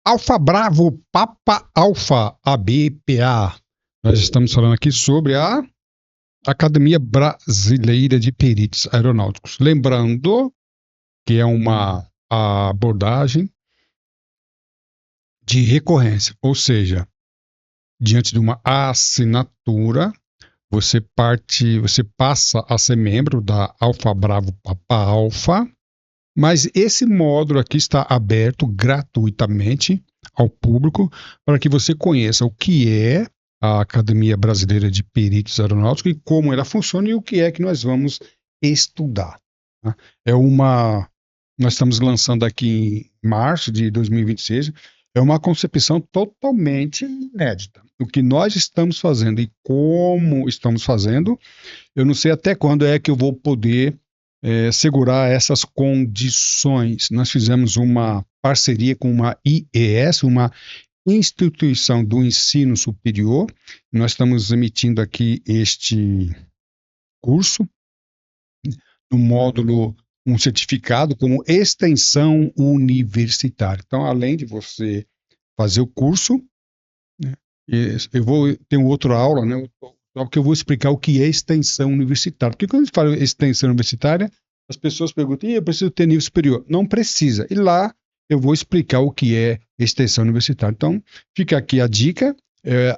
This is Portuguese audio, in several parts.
Alfa Bravo Papa Alfa ABPA. Nós estamos falando aqui sobre a Academia Brasileira de Peritos Aeronáuticos. Lembrando que é uma abordagem de recorrência, ou seja, diante de uma assinatura, você passa a ser membro da Alfa Bravo Papa Alfa, mas esse módulo aqui está aberto gratuitamente ao público para que você conheça o que é a Academia Brasileira de Peritos Aeronáuticos e como ela funciona e o que é que nós vamos estudar. Tá? Nós estamos lançando aqui em março de 2026, é uma concepção totalmente inédita. O que nós estamos fazendo e como estamos fazendo, eu não sei até quando é que eu vou poder segurar essas condições. Nós fizemos uma parceria com uma IES, uma instituição do ensino superior. Nós estamos emitindo aqui este curso no módulo, um certificado como extensão universitária. Então, além de você fazer o curso, né, eu vou ter uma outra aula, né, que eu vou explicar o que é extensão universitária. Porque quando a gente fala extensão universitária, as pessoas perguntam, eu preciso ter nível superior. Não precisa. E lá eu vou explicar o que é extensão universitária. Então, fica aqui a dica.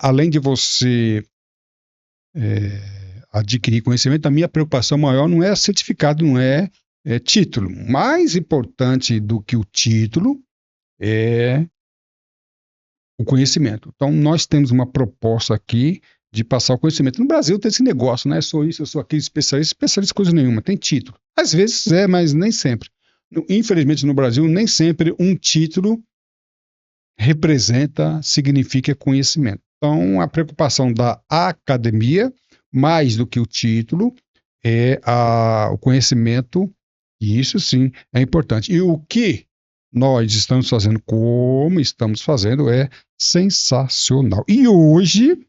Além de você adquirir conhecimento, a minha preocupação maior não é certificado, não é título. Mais importante do que o título é o conhecimento. Então, nós temos uma proposta aqui de passar o conhecimento. No Brasil tem esse negócio, né? Sou isso, eu sou aquele especialista coisa nenhuma, tem título. Às vezes mas nem sempre. Infelizmente no Brasil, nem sempre um título significa conhecimento. Então, a preocupação da academia, mais do que o título, é o conhecimento, e isso sim é importante. E o que nós estamos fazendo, como estamos fazendo, é sensacional. E hoje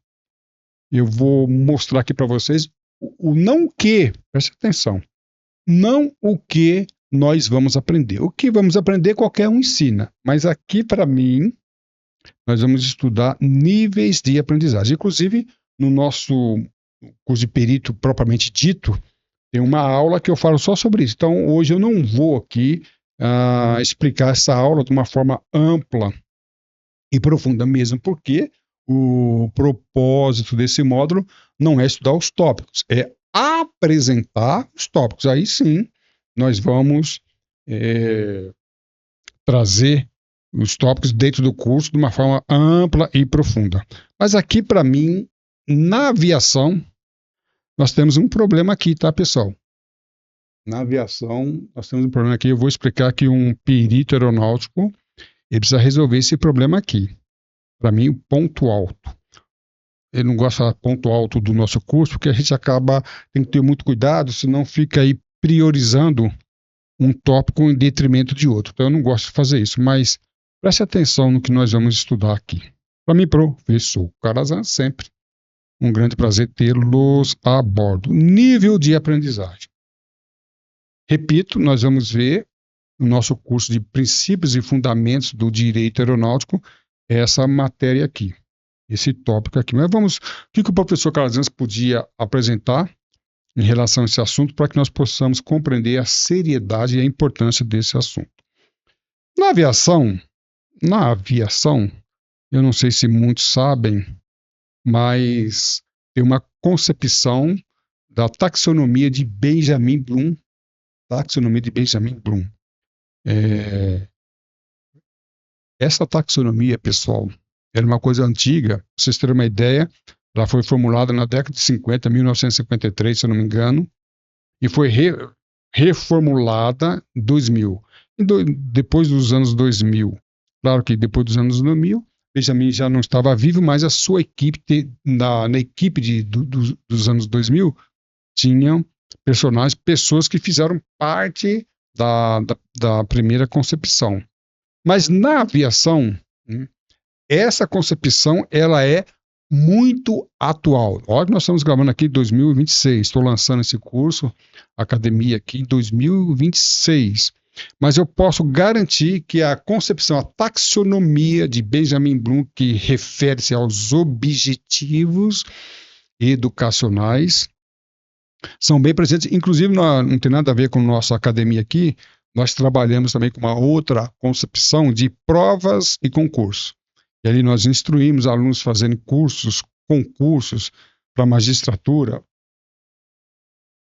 eu vou mostrar aqui para vocês o não que, preste atenção, não o que nós vamos aprender. O que vamos aprender, qualquer um ensina. Mas aqui, para mim, nós vamos estudar níveis de aprendizagem. Inclusive, no nosso curso de perito propriamente dito, tem uma aula que eu falo só sobre isso. Então, hoje eu não vou aqui explicar essa aula de uma forma ampla e profunda mesmo, porque o propósito desse módulo não é estudar os tópicos, é apresentar os tópicos. Aí sim, nós vamos trazer os tópicos dentro do curso de uma forma ampla e profunda. Mas aqui, para mim, na aviação, nós temos um problema aqui, tá, pessoal? Na aviação, nós temos um problema aqui. Eu vou explicar que um perito aeronáutico ele precisa resolver esse problema aqui. Para mim, o ponto alto. Eu não gosto de falar ponto alto do nosso curso, porque a gente tem que ter muito cuidado, senão fica aí priorizando um tópico em detrimento de outro. Então, eu não gosto de fazer isso, mas preste atenção no que nós vamos estudar aqui. Para mim, professor Carazan, sempre um grande prazer tê-los a bordo. Nível de aprendizagem. Repito, nós vamos ver no nosso curso de princípios e fundamentos do direito aeronáutico essa matéria aqui, esse tópico aqui. Mas o que o professor Carazan podia apresentar em relação a esse assunto para que nós possamos compreender a seriedade e a importância desse assunto. Na aviação, eu não sei se muitos sabem, mas tem uma concepção da taxonomia de Benjamin Bloom. Essa taxonomia, pessoal, era uma coisa antiga. Pra vocês terem uma ideia, ela foi formulada na década de 50, 1953, se eu não me engano, e foi reformulada em 2000. Depois dos anos 2000, claro que depois dos anos 2000, Benjamin já não estava vivo, mas a sua equipe, na equipe dos anos 2000, tinham pessoas que fizeram parte da primeira concepção. Mas na aviação, essa concepção ela é muito atual. Olha que nós estamos gravando aqui em 2026, estou lançando esse curso, academia aqui em 2026. mas eu posso garantir que a concepção, a taxonomia de Benjamin Bloom, que refere-se aos objetivos educacionais, são bem presentes. Inclusive, não tem nada a ver com a nossa academia aqui, nós trabalhamos também com uma outra concepção de provas e concursos. E ali nós instruímos alunos fazendo concursos para magistratura,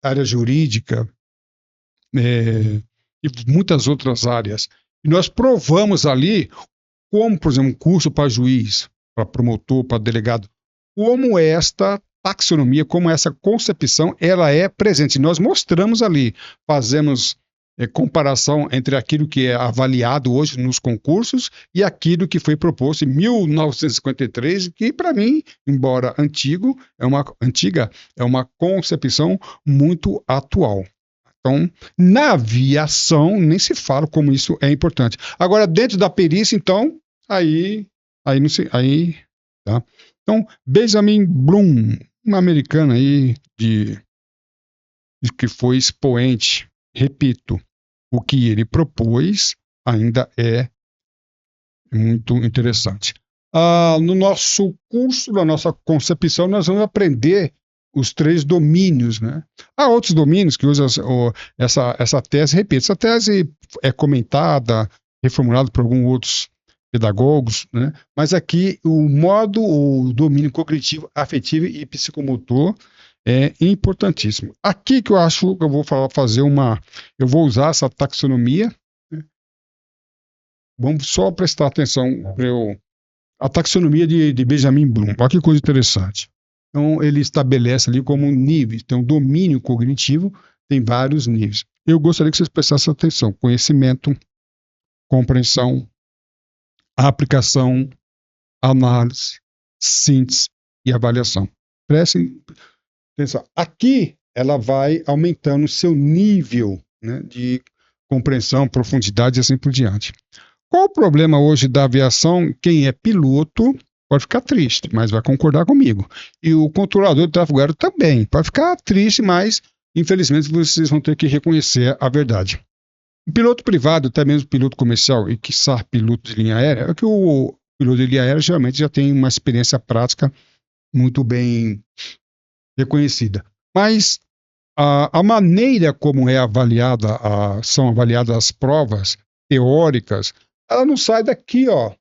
área jurídica, e muitas outras áreas. E nós provamos ali como, por exemplo, um curso para juiz, para promotor, para delegado, como esta taxonomia, como essa concepção, ela é presente. Nós mostramos ali, fazemos comparação entre aquilo que é avaliado hoje nos concursos e aquilo que foi proposto em 1953, que para mim, embora antiga, é uma concepção muito atual. Então, na aviação, nem se fala como isso é importante. Agora, dentro da perícia, então, aí não sei, tá? Então, Benjamin Bloom, uma americana aí que foi expoente, repito, o que ele propôs ainda é muito interessante. No nosso curso, na nossa concepção, nós vamos aprender os 3 domínios, né? Há outros domínios que usam essa tese, repito, essa tese é comentada, reformulada por alguns outros pedagogos, né? Mas aqui o domínio cognitivo, afetivo e psicomotor é importantíssimo. Aqui que eu acho que eu vou eu vou usar essa taxonomia, né? Vamos só prestar atenção a taxonomia de Benjamin Bloom. Olha que coisa interessante. Então, ele estabelece ali como níveis. Então, o domínio cognitivo tem vários níveis. Eu gostaria que vocês prestassem atenção. Conhecimento, compreensão, aplicação, análise, síntese e avaliação. Prestem atenção. Aqui, ela vai aumentando o seu nível, né, de compreensão, profundidade e assim por diante. Qual o problema hoje da aviação? Quem é piloto pode ficar triste, mas vai concordar comigo. E o controlador de tráfego aéreo também pode ficar triste, mas infelizmente vocês vão ter que reconhecer a verdade. O piloto privado, até mesmo piloto comercial e quiçá piloto de linha aérea, é que o piloto de linha aérea geralmente já tem uma experiência prática muito bem reconhecida. Mas a maneira como são avaliadas as provas teóricas, ela não sai daqui, ó.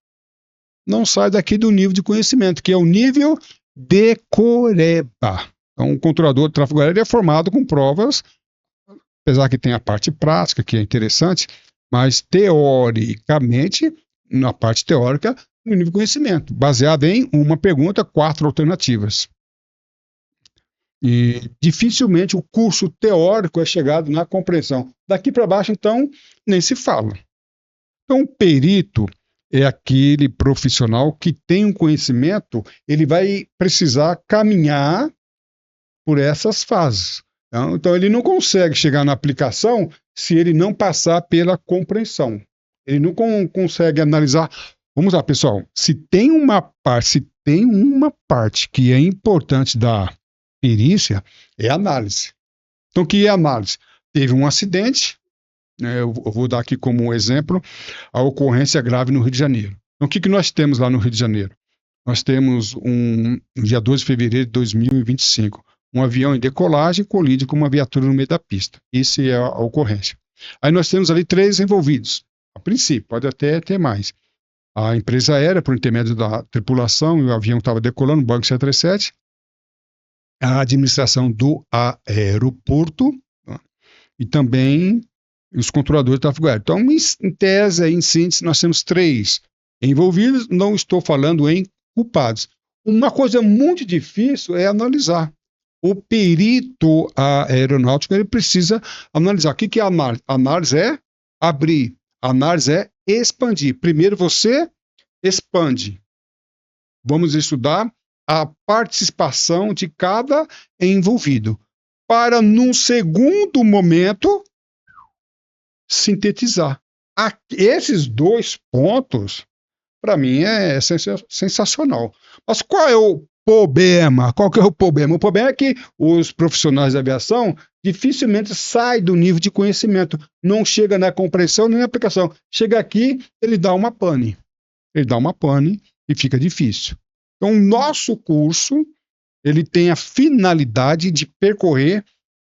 Não sai daqui do nível de conhecimento, que é o nível decoreba. Então, o controlador de tráfego aéreo é formado com provas, apesar que tem a parte prática, que é interessante, mas teoricamente, na parte teórica, no nível de conhecimento, baseado em uma pergunta, 4 alternativas. E dificilmente o curso teórico é chegado na compreensão. Daqui para baixo, então, nem se fala. Então, o perito é aquele profissional que tem um conhecimento, ele vai precisar caminhar por essas fases. Então, ele não consegue chegar na aplicação se ele não passar pela compreensão. Ele não consegue analisar. Vamos lá, pessoal. Se tem uma parte que é importante da perícia, é a análise. Então, o que é análise? Teve um acidente, eu vou dar aqui como exemplo a ocorrência grave no Rio de Janeiro. Então, o que nós temos lá no Rio de Janeiro? Nós temos no dia 12 de fevereiro de 2025, um avião em decolagem colide com uma viatura no meio da pista. Isso é a ocorrência. Aí nós temos ali 3 envolvidos. A princípio, pode até ter mais. A empresa aérea, por intermédio da tripulação, e o avião estava decolando, o Boeing 737, a administração do aeroporto, tá? E também os controladores de tráfego aéreo. Então, em tese, em síntese, nós temos 3 envolvidos, não estou falando em culpados. Uma coisa muito difícil é analisar. O perito aeronáutico, ele precisa analisar. O que é análise? Análise é abrir, análise é expandir. Primeiro você expande. Vamos estudar a participação de cada envolvido, para, num segundo momento, sintetizar. Esses 2 pontos, para mim, é sensacional. Mas qual é o problema? Qual que é o problema? O problema é que os profissionais da aviação dificilmente sai do nível de conhecimento, não chega na compreensão nem na aplicação. Chega aqui, ele dá uma pane. Ele dá uma pane e fica difícil. Então, o nosso curso, ele tem a finalidade de percorrer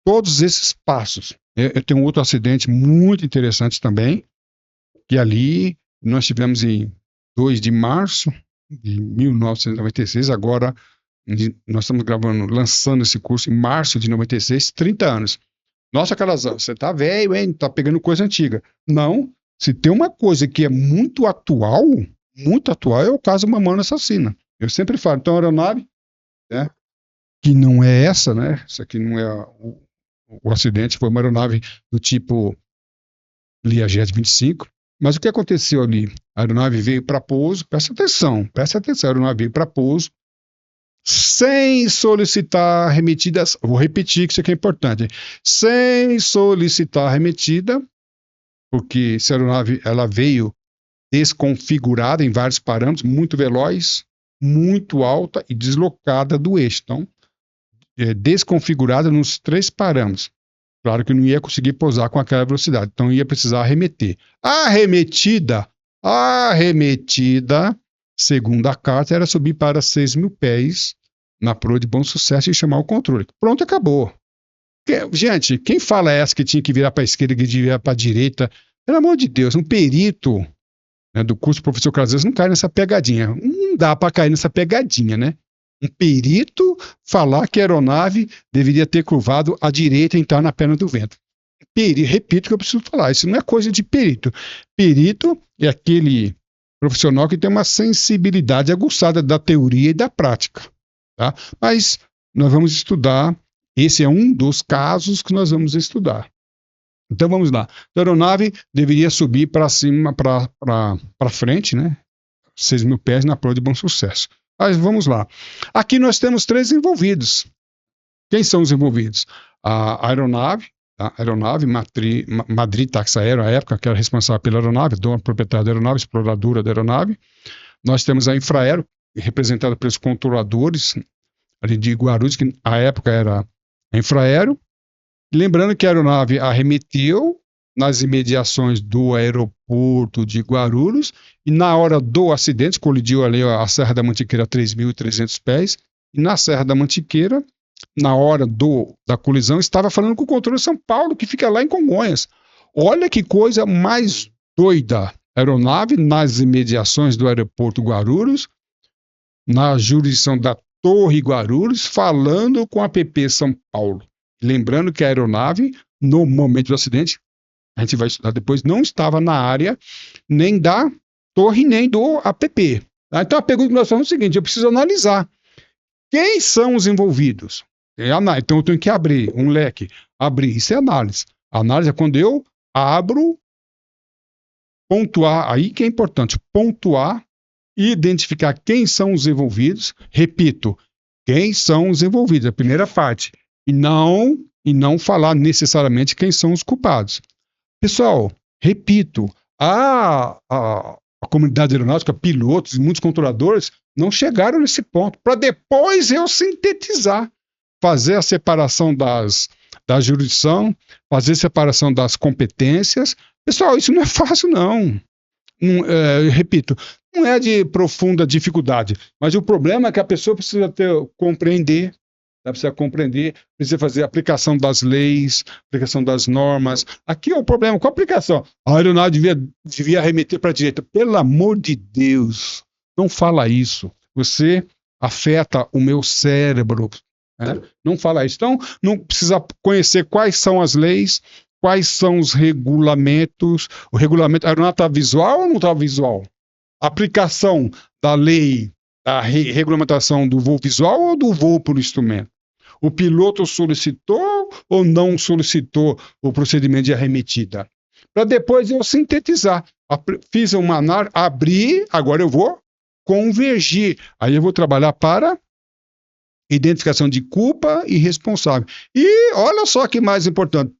todos esses passos. Eu tenho outro acidente muito interessante também, que ali nós tivemos em 2 de março de 1996, agora nós estamos lançando esse curso em março de 96, 30 anos. Nossa, Calazão, você tá velho, hein? Tá pegando coisa antiga. Não, se tem uma coisa que é muito atual, é o caso Mamona Assassina. Eu sempre falo, então a aeronave, né, que não é essa, né? Isso aqui não é o acidente, foi uma aeronave do tipo Learjet 25. Mas o que aconteceu ali? A aeronave veio para pouso, presta atenção, a aeronave veio para pouso, sem solicitar remetidas, vou repetir que isso aqui é importante, sem solicitar remetida, porque essa aeronave ela veio desconfigurada em vários parâmetros, muito veloz, muito alta e deslocada do eixo. Então, desconfigurada nos 3 parâmetros. Claro que não ia conseguir pousar com aquela velocidade, então ia precisar arremeter. A arremetida, segundo a carta, era subir para 6.000 pés na proa de Bom Sucesso e chamar o controle. Pronto, acabou. Gente, quem fala essa que tinha que virar para a esquerda, que virar para a direita? Pelo amor de Deus, um perito, né, do curso do professor Calazans não cai nessa pegadinha. Não dá para cair nessa pegadinha, né? Um perito falar que a aeronave deveria ter curvado à direita e entrar na perna do vento. Repito que eu preciso falar, isso não é coisa de perito. Perito é aquele profissional que tem uma sensibilidade aguçada da teoria e da prática. Tá? Mas nós vamos estudar, esse é um dos casos que nós vamos estudar. Então vamos lá. A aeronave deveria subir para cima, para frente, né? 6.000 pés na proa de Bom Sucesso. Mas vamos lá. Aqui nós temos 3 envolvidos. Quem são os envolvidos? A aeronave, Madrid Táxi Aéreo, à época, que era responsável pela aeronave, dona proprietária da aeronave, exploradora da aeronave. Nós temos a Infraero, representada pelos controladores ali de Guarulhos, que à época era a Infraero. Lembrando que a aeronave arremeteu nas imediações do aeroporto de Guarulhos e na hora do acidente colidiu ali a Serra da Mantiqueira a 3.300 pés e na Serra da Mantiqueira, na hora da colisão, estava falando com o controle de São Paulo, que fica lá em Congonhas. Olha que coisa mais doida. A aeronave nas imediações do aeroporto Guarulhos, na jurisdição da Torre Guarulhos, falando com a PP São Paulo. Lembrando que a aeronave, no momento do acidente, a gente vai estudar depois, não estava na área nem da torre, nem do APP. Então a pergunta que nós fazemos é o seguinte, eu preciso analisar. Quem são os envolvidos? Então eu tenho que abrir um leque. Isso é análise. Análise é quando eu abro, pontuar, aí que é importante, pontuar e identificar quem são os envolvidos. Repito, quem são os envolvidos, a primeira parte. E não falar necessariamente quem são os culpados. Pessoal, repito, a comunidade aeronáutica, pilotos e muitos controladores não chegaram nesse ponto, para depois eu sintetizar, fazer a separação da jurisdição, fazer a separação das competências. Pessoal, isso não é fácil, não. Repito, não é de profunda dificuldade, mas o problema é que a pessoa precisa compreender, precisa fazer a aplicação das leis, aplicação das normas. Aqui é o problema, qual a aplicação? A aeronave devia remeter para a direita. Pelo amor de Deus, não fala isso. Você afeta o meu cérebro. Né? Não fala isso. Então, não precisa conhecer quais são as leis, quais são os regulamentos. O regulamento, a aeronave está visual ou não está visual? A aplicação da lei, a regulamentação do voo visual ou do voo por instrumento? O piloto solicitou ou não solicitou o procedimento de arremetida? Para depois eu sintetizar. Fiz uma análise, abri, agora eu vou convergir. Aí eu vou trabalhar para identificação de culpa e responsável. E olha só que mais importante.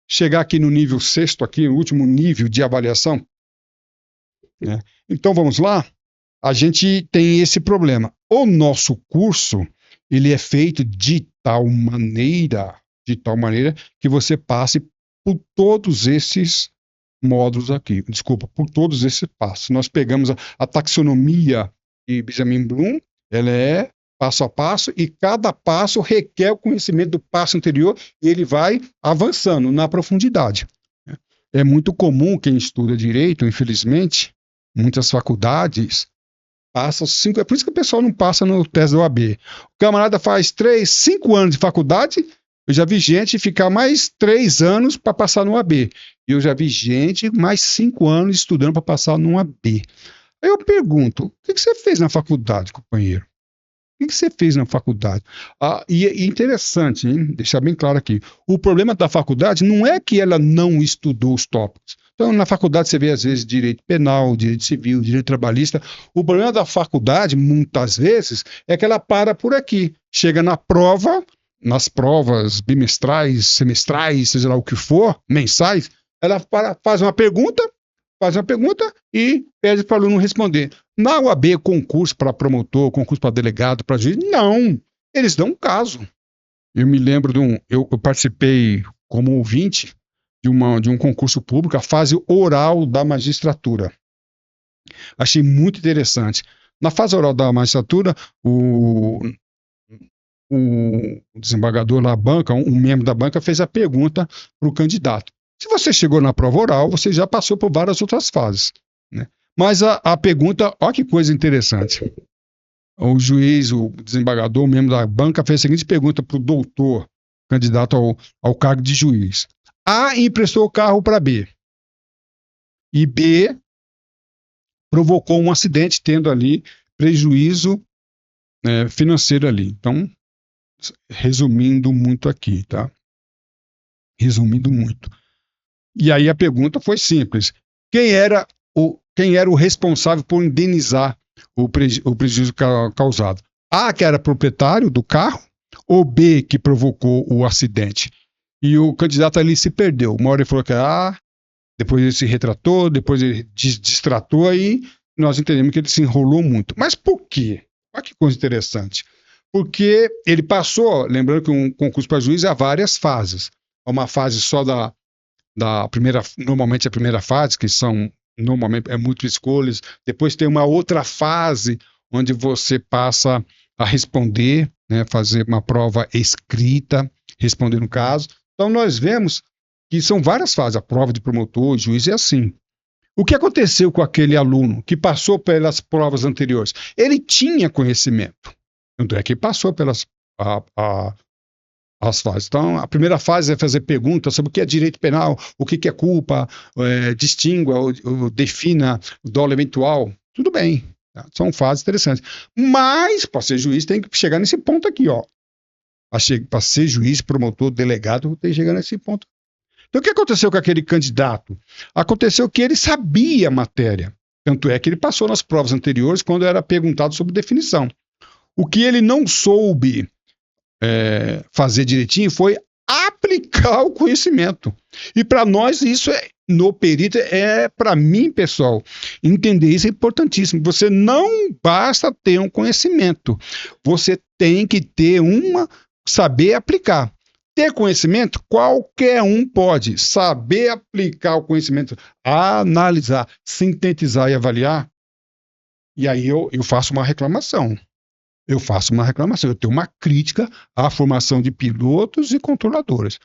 Chegar aqui no nível 6º, aqui, o último nível de avaliação. Né? Então vamos lá. A gente tem esse problema. O nosso curso, ele é feito de tal maneira que você passe por todos esses módulos aqui. Desculpa, por todos esses passos. Nós pegamos a taxonomia de Benjamin Bloom, ela é passo a passo, e cada passo requer o conhecimento do passo anterior, e ele vai avançando na profundidade. É muito comum quem estuda direito, infelizmente, muitas faculdades passam 5. É por isso que o pessoal não passa no teste da OAB. O camarada faz 3, 5 anos de faculdade. Eu já vi gente ficar mais 3 anos para passar no OAB. E eu já vi gente mais 5 anos estudando para passar no OAB. Aí eu pergunto: o que você fez na faculdade, companheiro? O que você fez na faculdade? E interessante, hein? Deixar bem claro aqui. O problema da faculdade não é que ela não estudou os tópicos. Então, na faculdade você vê, às vezes, direito penal, direito civil, direito trabalhista. O problema da faculdade, muitas vezes, é que ela para por aqui. Chega na prova, nas provas bimestrais, semestrais, seja lá o que for, mensais, ela faz uma pergunta e pede para o aluno responder. Na UAB, concurso para promotor, concurso para delegado, para juiz, não. Eles dão um caso. Eu me lembro eu participei como ouvinte de um concurso público, a fase oral da magistratura. Achei muito interessante. Na fase oral da magistratura, o desembargador da banca, um membro da banca, fez a pergunta para o candidato. Se você chegou na prova oral, você já passou por várias outras fases, né? Mas a pergunta, olha que coisa interessante. O juiz, o desembargador, o membro da banca, fez a seguinte pergunta para o doutor, candidato ao cargo de juiz. A emprestou o carro para B. E B provocou um acidente, tendo ali prejuízo financeiro ali. Então, resumindo muito aqui, tá? Resumindo muito. E aí a pergunta foi simples. Quem era o responsável por indenizar o prejuízo causado? A, que era proprietário do carro, ou B, que provocou o acidente? E o candidato ali se perdeu. Uma hora ele falou que era A, depois ele se retratou, depois ele distratou, aí nós entendemos que ele se enrolou muito. Mas por quê? Olha que coisa interessante. Porque ele passou, lembrando que um concurso para juiz há várias fases. Há uma fase só da primeira, normalmente a primeira fase, que são, normalmente, múltiplas escolhas. Depois tem uma outra fase, onde você passa a responder, né, fazer uma prova escrita, responder no caso. Então, nós vemos que são várias fases. A prova de promotor, juiz, é assim. O que aconteceu com aquele aluno que passou pelas provas anteriores? Ele tinha conhecimento. Tanto é que passou pelas as fases. Então, a primeira fase é fazer perguntas sobre o que é direito penal, o que é culpa, distingua, defina o dolo eventual. Tudo bem. Tá? São fases interessantes. Mas, para ser juiz, tem que chegar nesse ponto aqui, ó. Para ser juiz, promotor, delegado, tem que chegar nesse ponto. Então, o que aconteceu com aquele candidato? Aconteceu que ele sabia a matéria. Tanto é que ele passou nas provas anteriores quando era perguntado sobre definição. O que ele não soube fazer direitinho foi aplicar o conhecimento. E para nós, isso no perito, para mim, pessoal, entender isso é importantíssimo. Você não basta ter um conhecimento. Você tem que ter saber aplicar. Ter conhecimento, qualquer um pode. Saber aplicar o conhecimento, analisar, sintetizar e avaliar. E aí eu faço uma reclamação. Eu tenho uma crítica à formação de pilotos e controladores.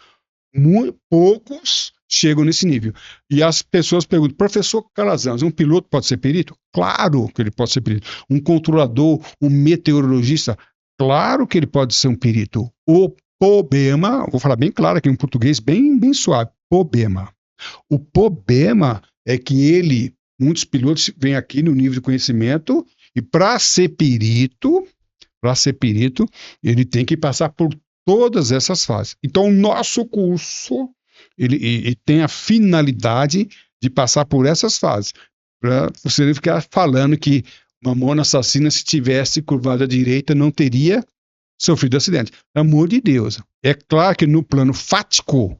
Poucos chegam nesse nível. E as pessoas perguntam: professor Calazans, um piloto pode ser perito? Claro que ele pode ser perito. Um controlador, um meteorologista? Claro que ele pode ser um perito. O problema, vou falar bem claro aqui, em português bem suave, problema. O problema é que muitos pilotos vêm aqui no nível de conhecimento e para ser perito, ele tem que passar por todas essas fases. Então, o nosso curso, ele tem a finalidade de passar por essas fases. Para você não ficar falando que Mamona Assassina, se tivesse curvado à direita, não teria sofrido acidente. Amor de Deus. É claro que no plano fático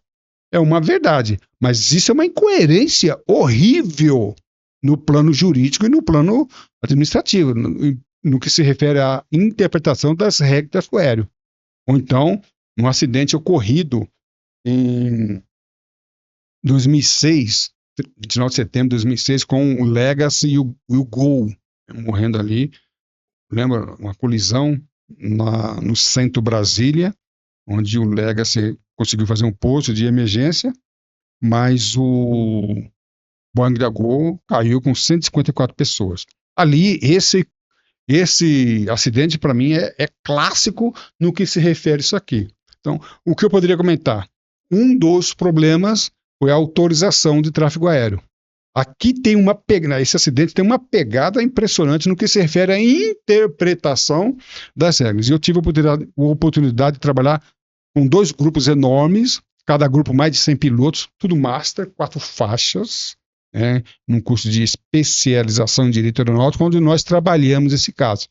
é uma verdade, mas isso é uma incoerência horrível no plano jurídico e no plano administrativo, no que se refere à interpretação das regras do aéreo. Ou então, um acidente ocorrido em 2006, 29 de setembro de 2006, com o Legacy e o Gol morrendo ali. Lembra? Uma colisão no centro Brasília, onde o Legacy conseguiu fazer um pouso de emergência, mas o Boeing da Gol caiu com 154 pessoas. Ali, esse acidente, para mim, é clássico no que se refere a isso aqui. Então, o que eu poderia comentar? Um dos problemas foi a autorização de tráfego aéreo. Aqui tem uma pegada, esse acidente tem uma pegada impressionante no que se refere à interpretação das regras. E eu tive a oportunidade de trabalhar com 2 grupos enormes, cada grupo mais de 100 pilotos, tudo master, 4 faixas, num curso de especialização em direito aeronáutico, onde nós trabalhamos esse caso.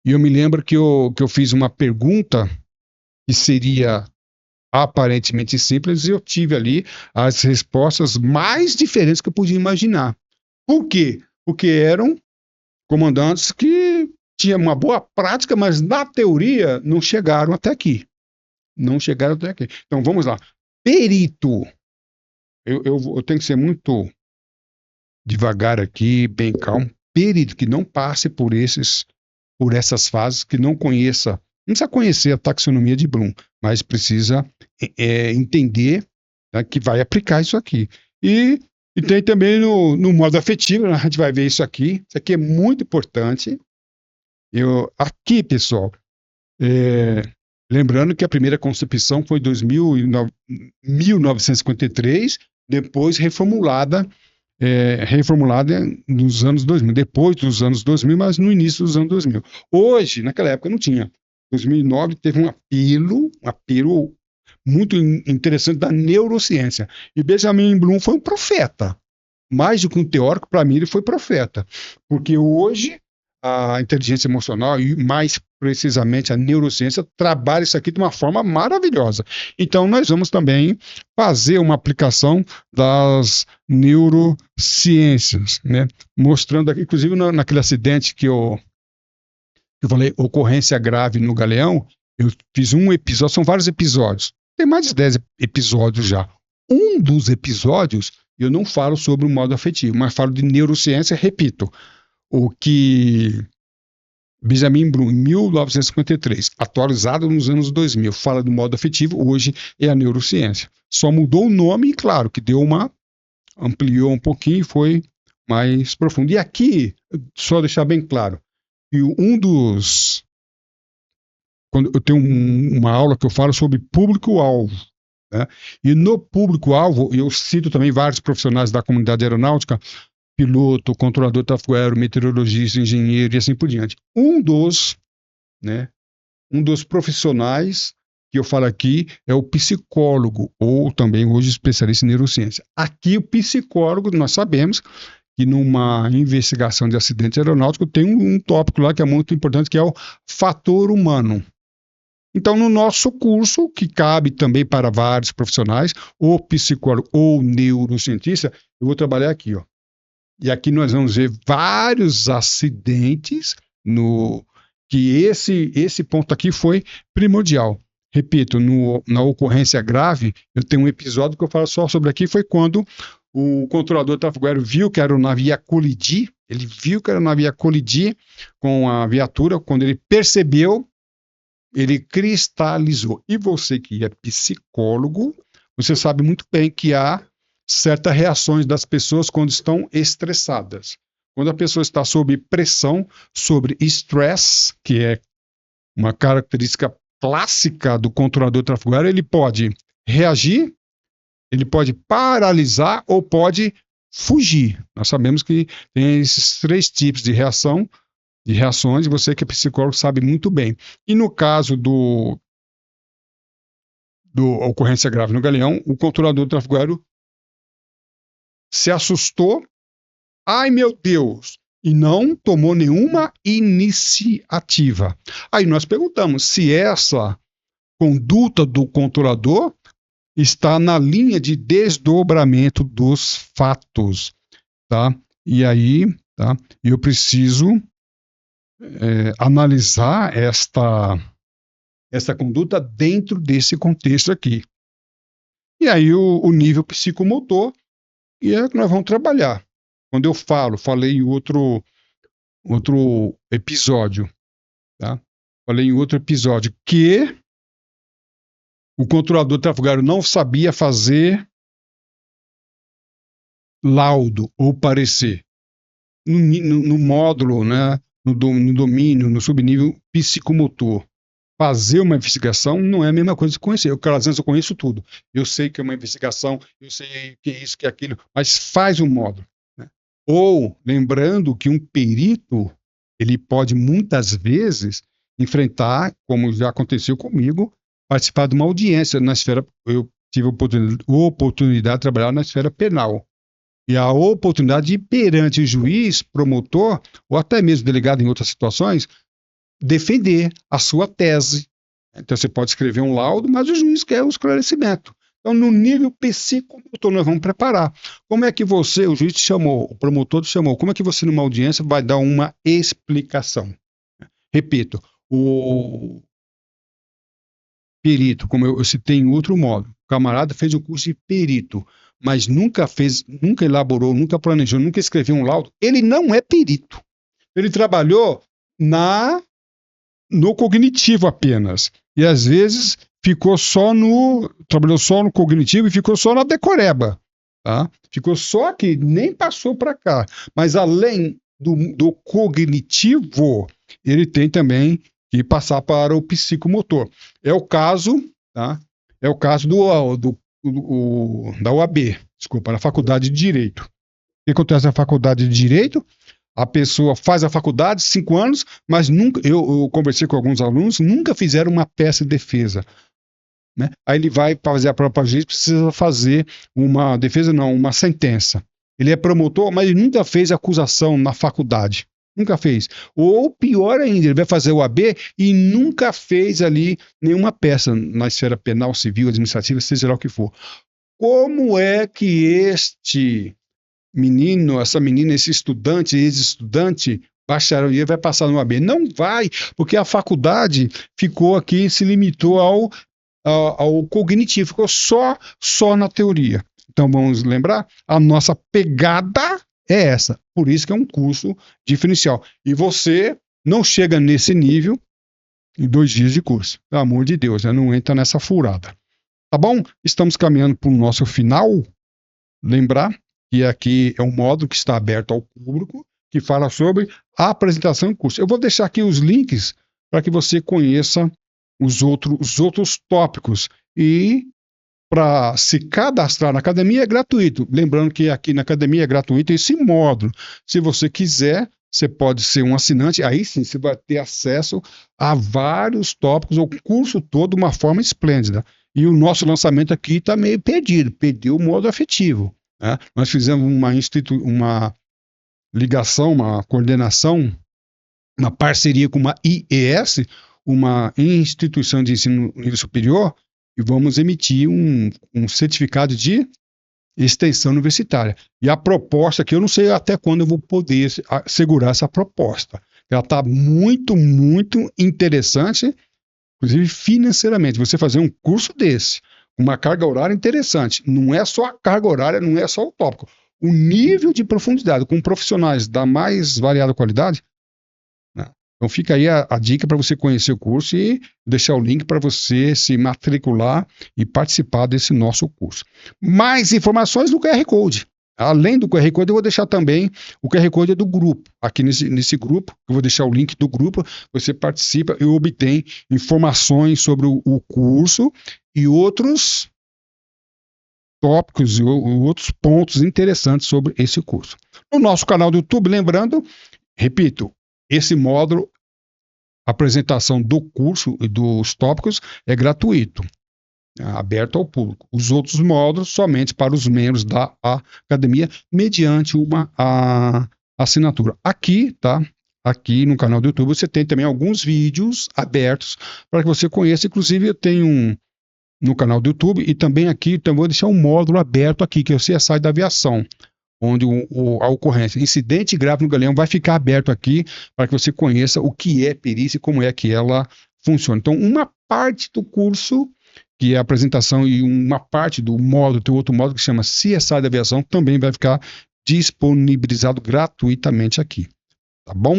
E eu me lembro que eu fiz uma pergunta que seria aparentemente simples, e eu tive ali as respostas mais diferentes que eu podia imaginar. Por quê? Porque eram comandantes que tinham uma boa prática, mas na teoria não chegaram até aqui. Não chegaram até aqui. Então vamos lá. Perito. Eu tenho que ser muito devagar aqui, bem calmo. Perito que não passe por essas fases, que não precisa conhecer a taxonomia de Bloom, mas precisa entender, né, que vai aplicar isso aqui. E tem também no modo afetivo, né, a gente vai ver isso aqui. Isso aqui é muito importante. Aqui, pessoal, lembrando que a primeira Constituição foi em 1953, depois reformulada nos anos 2000, depois dos anos 2000, mas no início dos anos 2000. Hoje, naquela época, não tinha. Em 2009 teve um apelo muito interessante da neurociência. E Benjamin Bloom foi um profeta. Mais do que um teórico, para mim ele foi profeta. Porque hoje a inteligência emocional e mais precisamente a neurociência trabalha isso aqui de uma forma maravilhosa. Então nós vamos também fazer uma aplicação das neurociências, né? Mostrando aqui, inclusive naquele acidente que eu falei, ocorrência grave no Galeão, eu fiz um episódio, são vários episódios, tem mais de 10 episódios já. Um dos episódios eu não falo sobre o modo afetivo, mas falo de neurociência, repito, o que Benjamin Bloom, em 1953, atualizado nos anos 2000, fala do modo afetivo, hoje é a neurociência. Só mudou o nome e, claro, que ampliou um pouquinho e foi mais profundo. E aqui, só deixar bem claro, que quando eu tenho uma aula que eu falo sobre público-alvo, né? E no público-alvo, eu cito também vários profissionais da comunidade aeronáutica, piloto, controlador de tráfego aéreo, meteorologista, engenheiro e assim por diante. Um dos profissionais que eu falo aqui é o psicólogo, ou também hoje especialista em neurociência. Aqui o psicólogo, nós sabemos que numa investigação de acidente aeronáutico tem um tópico lá que é muito importante, que é o fator humano. Então, no nosso curso, que cabe também para vários profissionais, ou psicólogo ou neurocientista, eu vou trabalhar aqui, ó. E aqui nós vamos ver vários acidentes que esse ponto aqui foi primordial. Repito, na ocorrência grave, eu tenho um episódio que eu falo só sobre aqui, foi quando o controlador de tráfego aéreo viu que a aeronave ia colidir, ele viu que a aeronave ia colidir com a viatura, quando ele percebeu, ele cristalizou. E você que é psicólogo, você sabe muito bem que há certas reações das pessoas quando estão estressadas. Quando a pessoa está sob pressão, sobre estresse, que é uma característica clássica do controlador de tráfego aéreo, ele pode reagir, ele pode paralisar ou pode fugir. Nós sabemos que tem esses 3 tipos de reações, e você que é psicólogo sabe muito bem. E no caso do ocorrência grave no Galeão, o controlador de tráfego aéreo se assustou, ai meu Deus, e não tomou nenhuma iniciativa. Aí nós perguntamos se essa conduta do controlador está na linha de desdobramento dos fatos, tá? E aí, tá? Eu preciso analisar essa conduta dentro desse contexto aqui. E aí o nível psicomotor, e é que nós vamos trabalhar. Quando eu falei em outro episódio, tá? Falei em outro episódio que o controlador trafegário não sabia fazer laudo ou parecer. No módulo, né, no domínio, no subnível psicomotor. Fazer uma investigação não é a mesma coisa que conhecer. Eu, às vezes, eu conheço tudo. Eu sei que é uma investigação, eu sei que é isso, que é aquilo, mas faz um módulo. Né? Ou, lembrando que um perito, ele pode, muitas vezes, enfrentar, como já aconteceu comigo, participar de uma audiência na esfera. Eu tive a oportunidade de trabalhar na esfera penal. E a oportunidade de ir perante o juiz, promotor, ou até mesmo delegado em outras situações, defender a sua tese. Então você pode escrever um laudo, mas o juiz quer o esclarecimento. Então, no nível psicomotor, nós vamos preparar. Como é que você, o juiz te chamou, o promotor te chamou, como é que você, numa audiência, vai dar uma explicação? Repito, o perito, como eu citei em outro modo, o camarada fez um curso de perito, mas nunca elaborou, nunca planejou, nunca escreveu um laudo, ele não é perito. Ele trabalhou no cognitivo apenas. E às vezes trabalhou só no cognitivo e ficou só na decoreba. Tá? Ficou só aqui, nem passou para cá. Mas além do cognitivo, ele tem também que passar para o psicomotor. É o caso, tá? É o caso da UAB, desculpa, na faculdade de Direito. O que acontece na faculdade de Direito? A pessoa faz a faculdade, 5 anos, mas nunca. Eu conversei com alguns alunos, nunca fizeram uma peça de defesa. Né? Aí ele vai fazer a própria juiz, precisa fazer uma defesa, não, uma sentença. Ele é promotor, mas ele nunca fez acusação na faculdade. Nunca fez. Ou pior ainda, ele vai fazer o AB e nunca fez ali nenhuma peça na esfera penal, civil, administrativa, seja lá o que for. Como é que este menino, essa menina, esse estudante, ex-estudante, bacharel, vai passar no AB? Não vai, porque a faculdade ficou aqui, se limitou ao cognitivo, ficou só na teoria. Então vamos lembrar, a nossa pegada é essa, por isso que é um curso diferencial. E você não chega nesse nível em 2 dias de curso, pelo amor de Deus, né? Não entra nessa furada. Tá bom? Estamos caminhando para o nosso final. Lembrar que aqui é um módulo que está aberto ao público, que fala sobre a apresentação em curso. Eu vou deixar aqui os links para que você conheça os outros tópicos. E para se cadastrar na academia é gratuito. Lembrando que aqui na academia é gratuito esse módulo. Se você quiser, você pode ser um assinante, aí sim você vai ter acesso a vários tópicos, o curso todo de uma forma esplêndida. E o nosso lançamento aqui está meio perdido, perdeu o modo afetivo. Né? Nós fizemos uma ligação, uma coordenação, uma parceria com uma IES, uma instituição de ensino nível superior, e vamos emitir um certificado de extensão universitária. E a proposta aqui, eu não sei até quando eu vou poder segurar essa proposta. Ela está muito, muito interessante, inclusive financeiramente. Você fazer um curso desse, uma carga horária interessante, não é só a carga horária, não é só o tópico. O nível de profundidade, com profissionais da mais variada qualidade, né? Então fica aí a dica para você conhecer o curso e deixar o link para você se matricular e participar desse nosso curso. Mais informações no QR Code. Além do QR Code, eu vou deixar também o QR Code do grupo. Aqui nesse grupo, eu vou deixar o link do grupo, você participa e obtém informações sobre o curso e outros tópicos e outros pontos interessantes sobre esse curso. No nosso canal do YouTube, lembrando, repito, esse módulo, apresentação do curso e dos tópicos, é gratuito, aberto ao público. Os outros módulos, somente para os membros da academia, mediante uma assinatura. Aqui, tá? Aqui no canal do YouTube, você tem também alguns vídeos abertos para que você conheça. Inclusive, eu tenho no canal do YouTube e também aqui, então vou deixar um módulo aberto aqui, que é o CSI da aviação, onde a ocorrência, incidente grave no galeão, vai ficar aberto aqui para que você conheça o que é perícia e como é que ela funciona. Então, uma parte do curso, que é a apresentação, e uma parte do módulo, tem outro módulo que chama CSI da Aviação, também vai ficar disponibilizado gratuitamente aqui. Tá bom?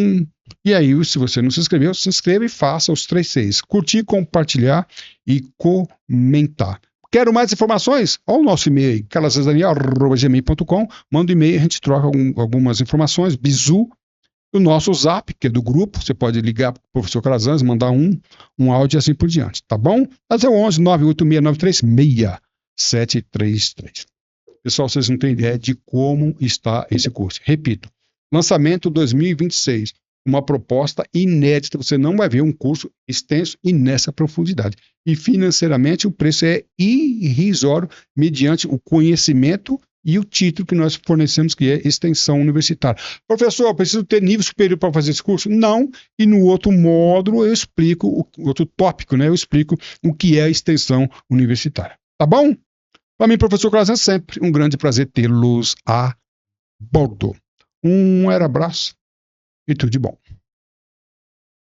E aí, se você não se inscreveu, se inscreva e faça os 3 Cs. Curtir, compartilhar e comentar. Quero mais informações? Olha o nosso e-mail aí, carlosdaniel@gmail.com. Manda um e-mail, a gente troca algumas informações. Bizu, o nosso zap, que é do grupo, você pode ligar para o professor Calazans, mandar um áudio e assim por diante, tá bom? Mas é o 11 98693 6733. Pessoal, vocês não têm ideia de como está esse curso. Repito, lançamento 2026, uma proposta inédita, você não vai ver um curso extenso e nessa profundidade. E financeiramente o preço é irrisório mediante o conhecimento e o título que nós fornecemos, que é extensão universitária. Professor, eu preciso ter nível superior para fazer esse curso? Não, e no outro módulo eu explico, outro tópico, né? Eu explico o que é a extensão universitária. Tá bom? Para mim, professor Calazans, é sempre um grande prazer tê-los a bordo. Um abraço e tudo de bom.